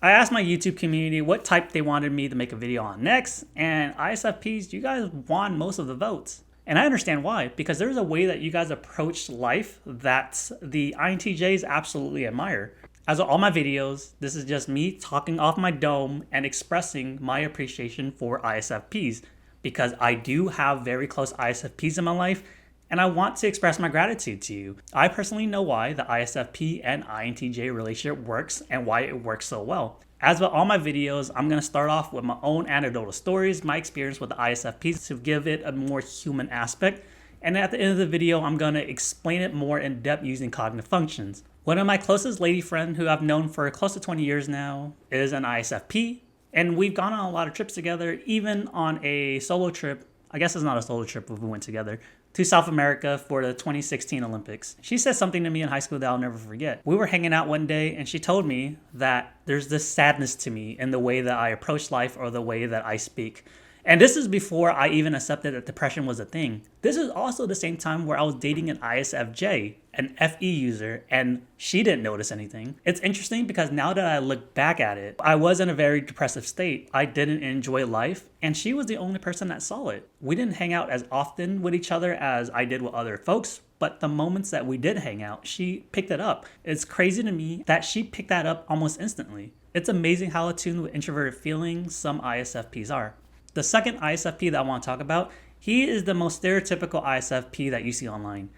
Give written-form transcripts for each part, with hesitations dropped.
I asked my YouTube community what type they wanted me to make a video on next, and ISFPs, you guys won most of the votes. And I understand why, because there's a way that you guys approach life that the INTJs absolutely admire. As with all my videos, this is just me talking off my dome and expressing my appreciation for ISFPs, because I do have very close ISFPs in my life, and I want to express my gratitude to you. I personally know why the ISFP and INTJ relationship works and why it works so well. As with all my videos, I'm going to start off with my own anecdotal stories, my experience with the ISFPs to give it a more human aspect. And at the end of the video, I'm going to explain it more in depth using cognitive functions. One of my closest lady friends, who I've known for close to 20 years now, is an ISFP. And we've gone on a lot of trips together, even on a solo trip. I guess it's not a solo trip if we went together, to South America for the 2016 Olympics. She said something to me in high school that I'll never forget. We were hanging out one day and she told me that there's this sadness to me in the way that I approach life or the way that I speak. And this is before I even accepted that depression was a thing. This is also the same time where I was dating an ISFJ, an FE user, and she didn't notice anything. It's interesting because now that I look back at it, I was in a very depressive state. I didn't enjoy life, and she was the only person that saw it. We didn't hang out as often with each other as I did with other folks, but the moments that we did hang out, she picked it up. It's crazy to me that she picked that up almost instantly. It's amazing how attuned with introverted feelings some ISFPs are. The second ISFP that I want to talk about, he is the most stereotypical ISFP that you see online.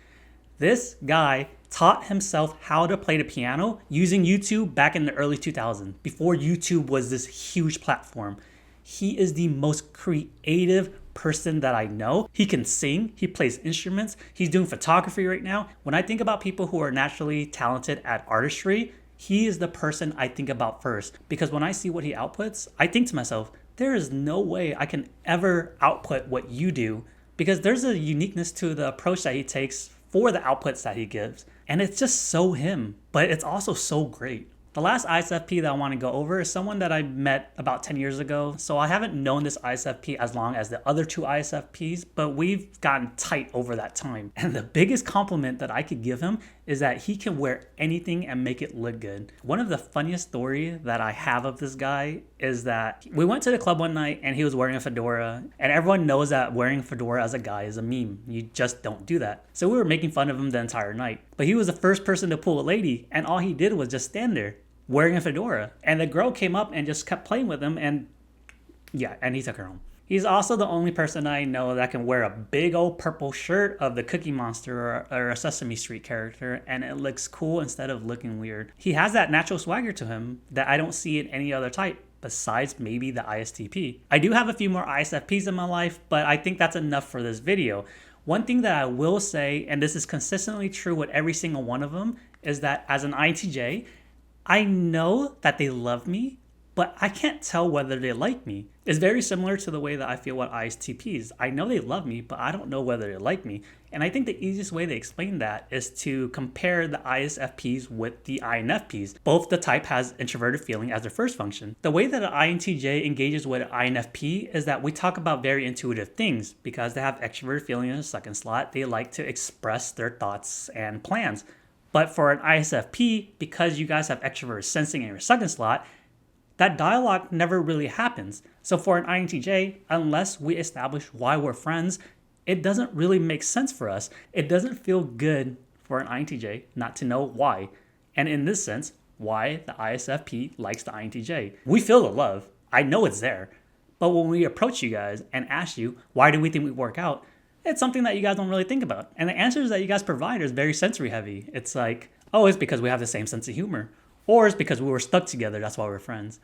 This guy taught himself how to play the piano using YouTube back in the early 2000s, before YouTube was this huge platform. He is the most creative person that I know. He can sing, he plays instruments, he's doing photography right now. When I think about people who are naturally talented at artistry, he is the person I think about first, because when I see what he outputs, I think to myself, there is no way I can ever output what you do, because there's a uniqueness to the approach that he takes for the outputs that he gives. And it's just so him, but it's also so great. The last ISFP that I want to go over is someone that I met about 10 years ago. So I haven't known this ISFP as long as the other two ISFPs, but we've gotten tight over that time. And the biggest compliment that I could give him is that he can wear anything and make it look good. One of the funniest stories that I have of this guy is that we went to the club one night and he was wearing a fedora, and everyone knows that wearing a fedora as a guy is a meme. You just don't do that. So we were making fun of him the entire night. But he was the first person to pull a lady, and all he did was just stand there wearing a fedora. And the girl came up and just kept playing with him, and he took her home. He's also the only person I know that can wear a big old purple shirt of the Cookie Monster or a Sesame Street character, and it looks cool instead of looking weird. He has that natural swagger to him that I don't see in any other type, besides maybe the ISTP. I do have a few more ISFPs in my life, but I think that's enough for this video. One thing that I will say, and this is consistently true with every single one of them, is that as an INTJ, I know that they love me, but I can't tell whether they like me. It's very similar to the way that I feel with ISTPs. I know they love me, but I don't know whether they like me. And I think the easiest way to explain that is to compare the ISFPs with the INFPs. Both the type has introverted feeling as their first function. The way that an INTJ engages with an INFP is that we talk about very intuitive things. Because they have extroverted feeling in the second slot, they like to express their thoughts and plans. But for an ISFP, because you guys have extroverted sensing in your second slot, that dialogue never really happens. So for an INTJ, unless we establish why we're friends, it doesn't really make sense for us. It doesn't feel good for an INTJ not to know why. And in this sense, why the ISFP likes the INTJ. We feel the love. I know it's there. But when we approach you guys and ask you, why do we think we work out? It's something that you guys don't really think about. And the answers that you guys provide is very sensory heavy. It's like, oh, it's because we have the same sense of humor. Or it's because we were stuck together, that's why we're friends.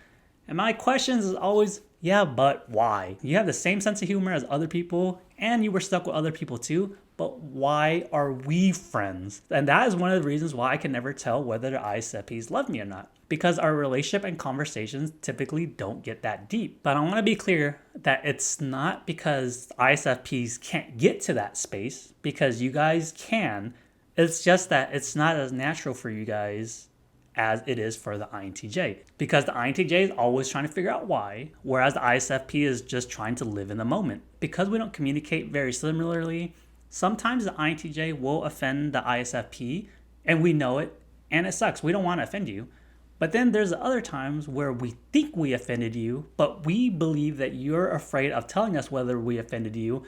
And my questions is always, yeah, but why? You have the same sense of humor as other people, and you were stuck with other people too, but why are we friends? And that is one of the reasons why I can never tell whether the ISFPs love me or not. Because our relationship and conversations typically don't get that deep. But I want to be clear that it's not because ISFPs can't get to that space, because you guys can. It's just that it's not as natural for you guys as it is for the INTJ. Because the INTJ is always trying to figure out why, whereas the ISFP is just trying to live in the moment. Because we don't communicate very similarly, sometimes the INTJ will offend the ISFP, and we know it, and it sucks. We don't want to offend you. But then there's other times where we think we offended you, but we believe that you're afraid of telling us whether we offended you.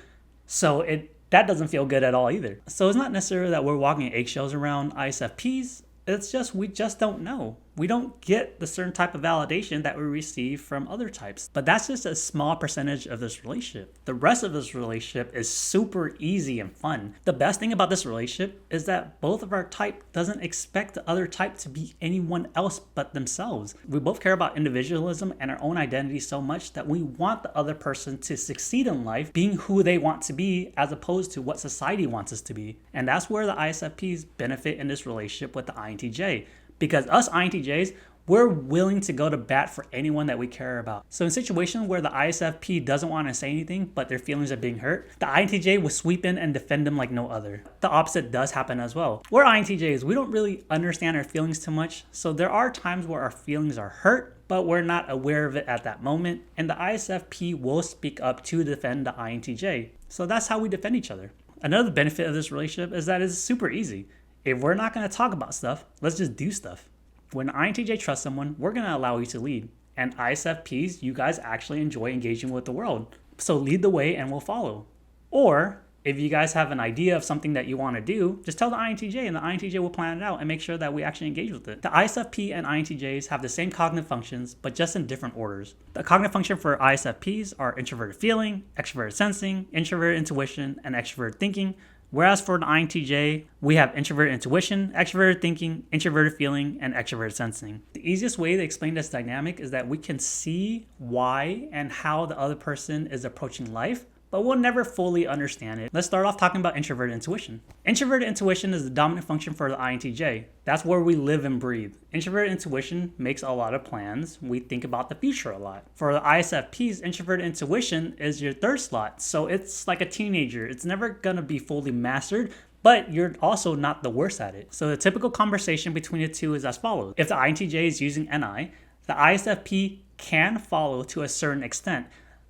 So that doesn't feel good at all either. So it's not necessarily that we're walking eggshells around ISFPs. It's just we just don't know. We don't get the certain type of validation that we receive from other types. But that's just a small percentage of this relationship. The rest of this relationship is super easy and fun. The best thing about this relationship is that both of our type doesn't expect the other type to be anyone else but themselves. We both care about individualism and our own identity so much that we want the other person to succeed in life being who they want to be as opposed to what society wants us to be. And that's where the ISFPs benefit in this relationship with the INTJ. Because us INTJs, we're willing to go to bat for anyone that we care about. So in situations where the ISFP doesn't want to say anything, but their feelings are being hurt, the INTJ will sweep in and defend them like no other. The opposite does happen as well. We're INTJs, we don't really understand our feelings too much. So there are times where our feelings are hurt, but we're not aware of it at that moment. And the ISFP will speak up to defend the INTJ. So that's how we defend each other. Another benefit of this relationship is that it's super easy. If we're not going to talk about stuff, let's just do stuff. When INTJ trusts someone, we're going to allow you to lead. And ISFPs, you guys actually enjoy engaging with the world. So lead the way and we'll follow. Or if you guys have an idea of something that you want to do, just tell the INTJ and the INTJ will plan it out and make sure that we actually engage with it. The ISFP and INTJs have the same cognitive functions, but just in different orders. The cognitive function for ISFPs are introverted feeling, extroverted sensing, introverted intuition, and extroverted thinking. Whereas for the INTJ, we have introverted intuition, extroverted thinking, introverted feeling, and extroverted sensing. The easiest way to explain this dynamic is that we can see why and how the other person is approaching life, but we'll never fully understand it. Let's start off talking about introverted intuition. Introverted intuition is the dominant function for the INTJ. That's where we live and breathe. Introverted intuition makes a lot of plans. We think about the future a lot. For the ISFPs, introverted intuition is your third slot. So it's like a teenager. It's never gonna be fully mastered, but you're also not the worst at it. So the typical conversation between the two is as follows. If the INTJ is using NI, the ISFP can follow to a certain extent.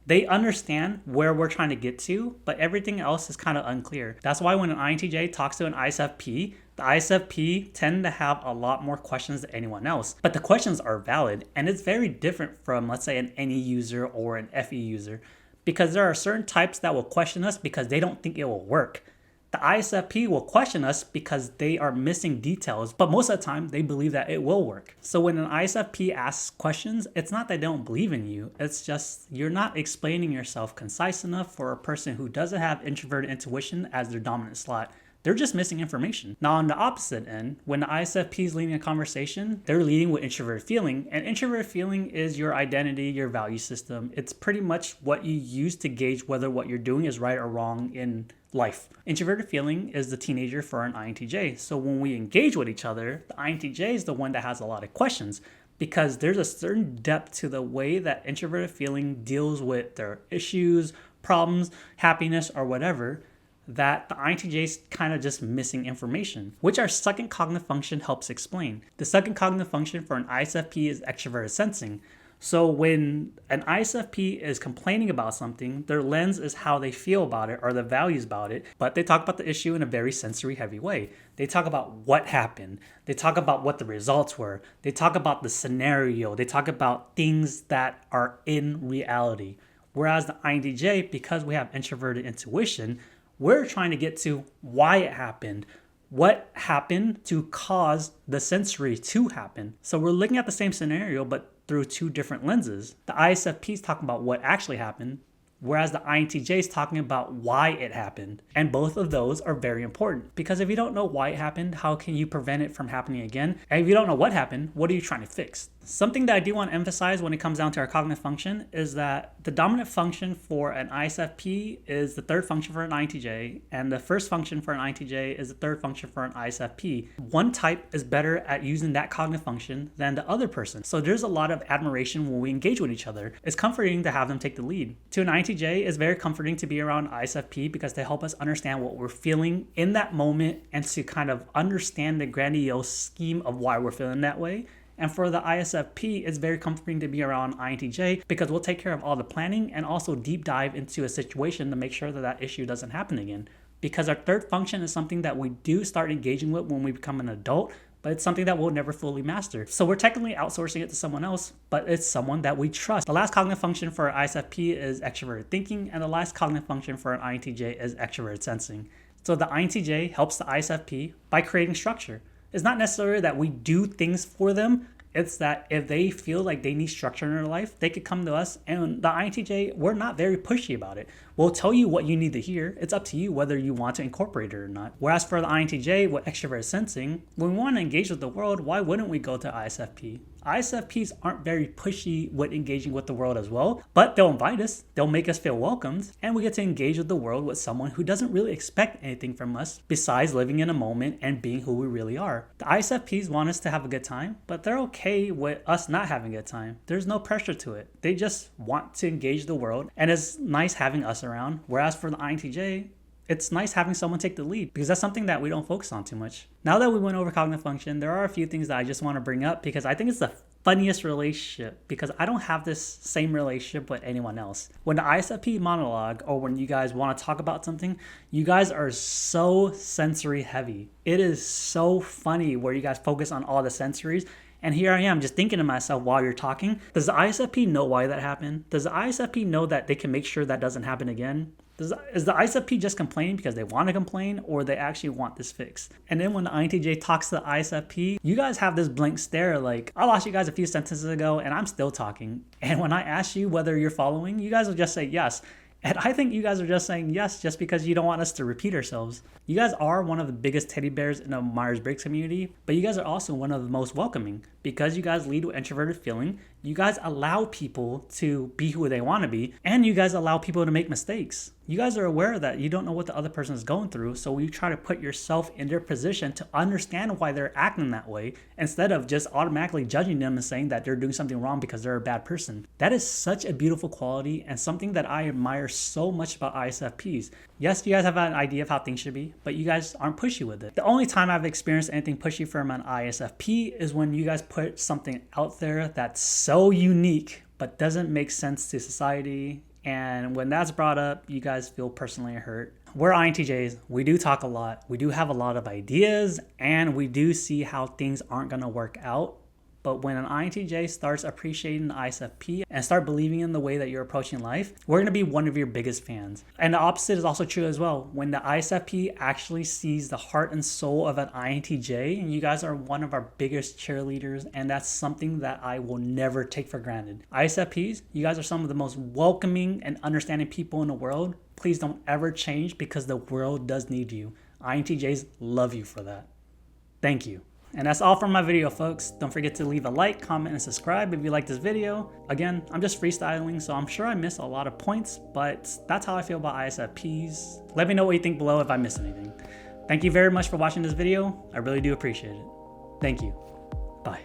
They understand where we're trying to get to, but everything else is kind of unclear. That's why when an INTJ talks to an ISFP, the ISFP tend to have a lot more questions than anyone else. But the questions are valid, and it's very different from, let's say, an NE user or an FE user, because there are certain types that will question us because they don't think it will work. The ISFP will question us because they are missing details, but most of the time they believe that it will work. So when an ISFP asks questions, it's not that they don't believe in you, it's just you're not explaining yourself concise enough for a person who doesn't have introverted intuition as their dominant slot. They're just missing information. Now on the opposite end, when the ISFP is leading a conversation, they're leading with introverted feeling, and introverted feeling is your identity, your value system. It's pretty much what you use to gauge whether what you're doing is right or wrong in life. Introverted feeling is the teenager for an INTJ. So when we engage with each other, the INTJ is the one that has a lot of questions because there's a certain depth to the way that introverted feeling deals with their issues, problems, happiness, or whatever, that the INTJ is kind of just missing information, which our second cognitive function helps explain. The second cognitive function for an ISFP is extroverted sensing. So when an ISFP is complaining about something, their lens is how they feel about it or the values about it, but they talk about the issue in a very sensory heavy way. They talk about what happened. They talk about what the results were. They talk about the scenario. They talk about things that are in reality. Whereas the INTJ, because we have introverted intuition, we're trying to get to why it happened. What happened to cause the sensory to happen? So we're looking at the same scenario, but through two different lenses. The ISFP is talking about what actually happened, whereas the INTJ is talking about why it happened. And both of those are very important because if you don't know why it happened, how can you prevent it from happening again? And if you don't know what happened, what are you trying to fix? Something that I do want to emphasize when it comes down to our cognitive function is that the dominant function for an ISFP is the third function for an INTJ, and the first function for an INTJ is the third function for an ISFP. One type is better at using that cognitive function than the other person. So there's a lot of admiration when we engage with each other. It's comforting to have them take the lead. To an INTJ, it's very comforting to be around ISFP because they help us understand what we're feeling in that moment and to kind of understand the grandiose scheme of why we're feeling that way. And for the ISFP, it's very comforting to be around INTJ because we'll take care of all the planning and also deep dive into a situation to make sure that that issue doesn't happen again. Because our third function is something that we do start engaging with when we become an adult, but it's something that we'll never fully master. So we're technically outsourcing it to someone else, but it's someone that we trust. The last cognitive function for an ISFP is extroverted thinking, and the last cognitive function for an INTJ is extroverted sensing. So the INTJ helps the ISFP by creating structure. It's not necessarily that we do things for them. It's that if they feel like they need structure in their life, they could come to us. And the INTJ, we're not very pushy about it. We'll tell you what you need to hear. It's up to you whether you want to incorporate it or not. Whereas for the INTJ, with extroverted sensing, when we want to engage with the world, why wouldn't we go to ISFP? ISFPs aren't very pushy with engaging with the world as well, but they'll invite us, they'll make us feel welcomed, and we get to engage with the world with someone who doesn't really expect anything from us besides living in a moment and being who we really are. The ISFPs want us to have a good time, but they're okay with us not having a good time. There's no pressure to it. They just want to engage the world, and it's nice having us around. Whereas for the INTJ, it's nice having someone take the lead because that's something that we don't focus on too much. Now that we went over cognitive function, there are a few things that I just want to bring up because I think it's the funniest relationship because I don't have this same relationship with anyone else. When the ISFP monologue or when you guys want to talk about something, you guys are so sensory heavy. It is so funny where you guys focus on all the sensories. And here I am just thinking to myself while you're talking, does the ISFP know why that happened? Does the ISFP know that they can make sure that doesn't happen again? Is the ISFP just complaining because they want to complain or they actually want this fixed? And then when the INTJ talks to the ISFP, you guys have this blank stare like, I lost you guys a few sentences ago and I'm still talking. And when I ask you whether you're following, you guys will just say yes. And I think you guys are just saying yes just because you don't want us to repeat ourselves. You guys are one of the biggest teddy bears in the Myers-Briggs community, but you guys are also one of the most welcoming. Because you guys lead with introverted feeling, you guys allow people to be who they want to be, and you guys allow people to make mistakes. You guys are aware that you don't know what the other person is going through, so you try to put yourself in their position to understand why they're acting that way, instead of just automatically judging them and saying that they're doing something wrong because they're a bad person. That is such a beautiful quality and something that I admire so much about ISFPs. Yes, you guys have an idea of how things should be, but you guys aren't pushy with it. The only time I've experienced anything pushy from an ISFP is when you guys put something out there that's so unique but doesn't make sense to society. And when that's brought up, you guys feel personally hurt. We're INTJs. We do talk a lot. We do have a lot of ideas, and we do see how things aren't going to work out. But when an INTJ starts appreciating the ISFP and start believing in the way that you're approaching life, we're going to be one of your biggest fans. And the opposite is also true as well. When the ISFP actually sees the heart and soul of an INTJ, and you guys are one of our biggest cheerleaders, and that's something that I will never take for granted. ISFPs, you guys are some of the most welcoming and understanding people in the world. Please don't ever change because the world does need you. INTJs love you for that. Thank you. And that's all from my video, folks. Don't forget to leave a like, comment, and subscribe if you like this video. Again, I'm just freestyling, so I'm sure I missed a lot of points, but that's how I feel about ISFPs. Let me know what you think below if I missed anything. Thank you very much for watching this video. I really do appreciate it. Thank you. Bye.